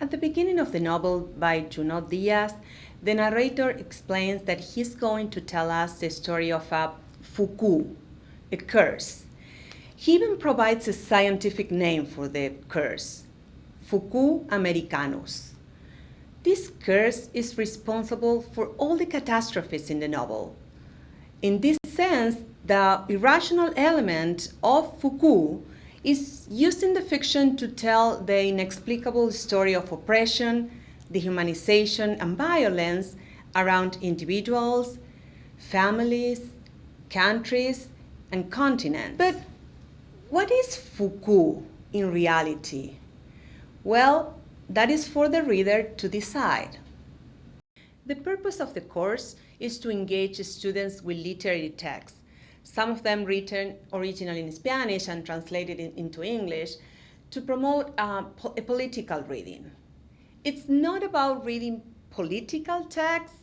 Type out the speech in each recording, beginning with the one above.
At the beginning of the novel by Junot Diaz, the narrator explains that he's going to tell us the story of a fuku, a curse. He even provides a scientific name for the curse, Fuku americanus. This curse is responsible for all the catastrophes in the novel. In this sense, the irrational element of Fuku is used in the fiction to tell the inexplicable story of oppression, dehumanization, and violence around individuals, families, countries, and continents. But what is Fuku in reality? Well, that is for the reader to decide. The purpose of the course is to engage students with literary texts, some of them written originally in Spanish and translated into English, to promote a political reading. It's not about reading political texts,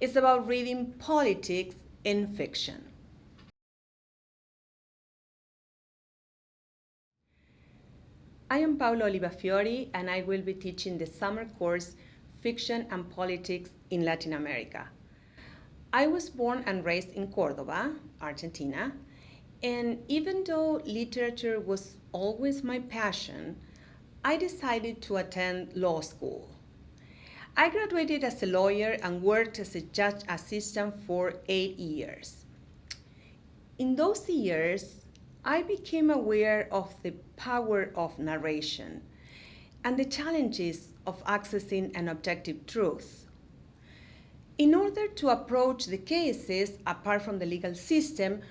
it's about reading politics in fiction. I am Paula Oliva-Fiori, and I will be teaching the summer course Fiction and Politics in Latin America. I was born and raised in Córdoba, Argentina, and even though literature was always my passion, I decided to attend law school. I graduated as a lawyer and worked as a judge assistant for 8 years. In those years, I became aware of the power of narration and the challenges of accessing an objective truth. In order to approach the cases apart from the legal system,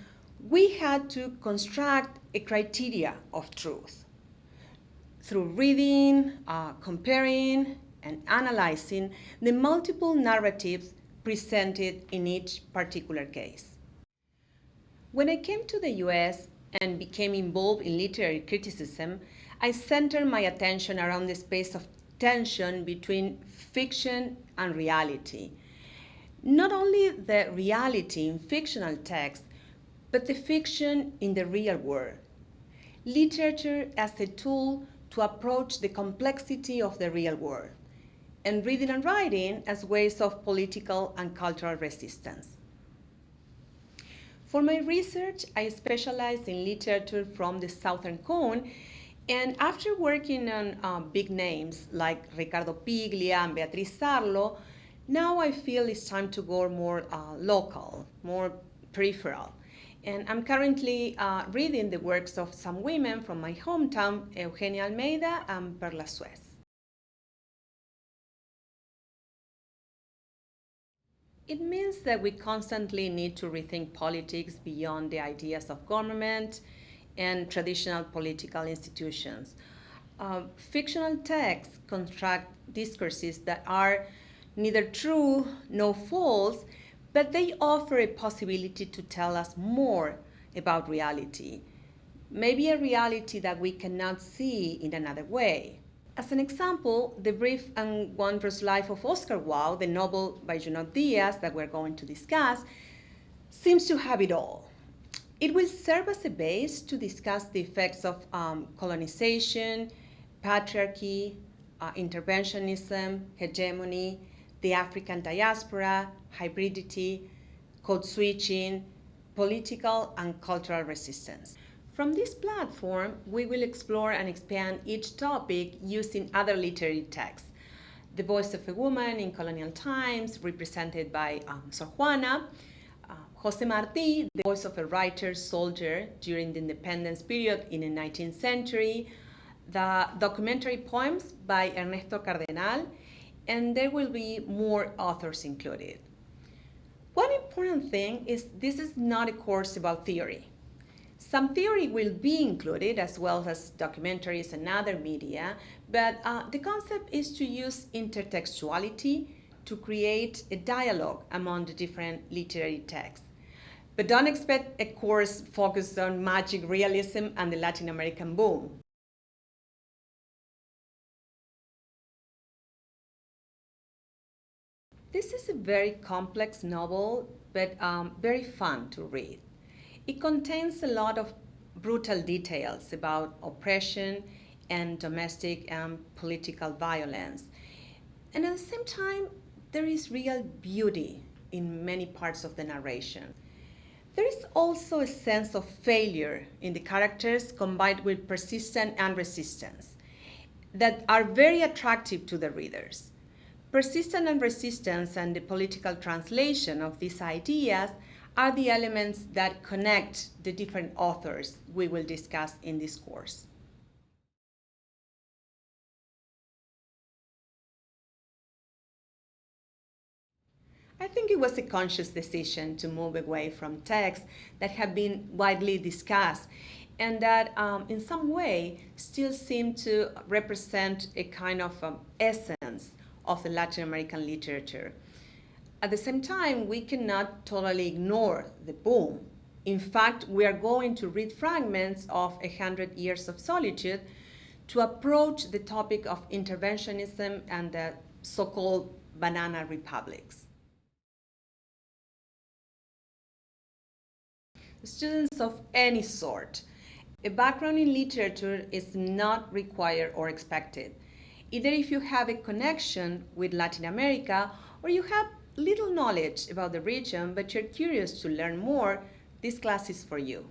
we had to construct a criteria of truth. Through reading, comparing, and analyzing the multiple narratives presented in each particular case. When I came to the US and became involved in literary criticism, I centered my attention around the space of tension between fiction and reality. Not only the reality in fictional text, but the fiction in the real world. Literature as a tool to approach the complexity of the real world, and reading and writing as ways of political and cultural resistance. For my research, I specialized in literature from the Southern Cone, and after working on big names like Ricardo Piglia and Beatriz Sarlo, now I feel it's time to go more local, more peripheral. And I'm currently reading the works of some women from my hometown, Eugenia Almeida and Perla Suez. It means that we constantly need to rethink politics beyond the ideas of government and traditional political institutions. Fictional texts construct discourses that are neither true nor false, but they offer a possibility to tell us more about reality, maybe a reality that we cannot see in another way. As an example, The Brief and Wondrous Life of Oscar Wilde, the novel by Junot Diaz that we're going to discuss, seems to have it all. It will serve as a base to discuss the effects of colonization, patriarchy, interventionism, hegemony, the African diaspora, hybridity, code switching, political and cultural resistance. From this platform, we will explore and expand each topic using other literary texts. The Voice of a Woman in Colonial Times, represented by Sor Juana, José Martí, the voice of a writer soldier during the independence period in the 19th century, the documentary poems by Ernesto Cardenal, and there will be more authors included. One important thing is this is not a course about theory. Some theory will be included as well as documentaries and other media, but the concept is to use intertextuality to create a dialogue among the different literary texts. But don't expect a course focused on magic realism and the Latin American boom. This is a very complex novel, but very fun to read. It contains a lot of brutal details about oppression and domestic and political violence. And at the same time, there is real beauty in many parts of the narration. There is also a sense of failure in the characters combined with persistence and resistance that are very attractive to the readers. Persistence and resistance and the political translation of these ideas are the elements that connect the different authors we will discuss in this course. I think it was a conscious decision to move away from texts that have been widely discussed and that in some way still seem to represent a kind of essence of the Latin American literature. At the same time, we cannot totally ignore the boom. In fact, we are going to read fragments of 100 Years of Solitude to approach the topic of interventionism and the so-called banana republics. Students of any sort, a background in literature is not required or expected. Either if you have a connection with Latin America or you have little knowledge about the region but you're curious to learn more, this class is for you.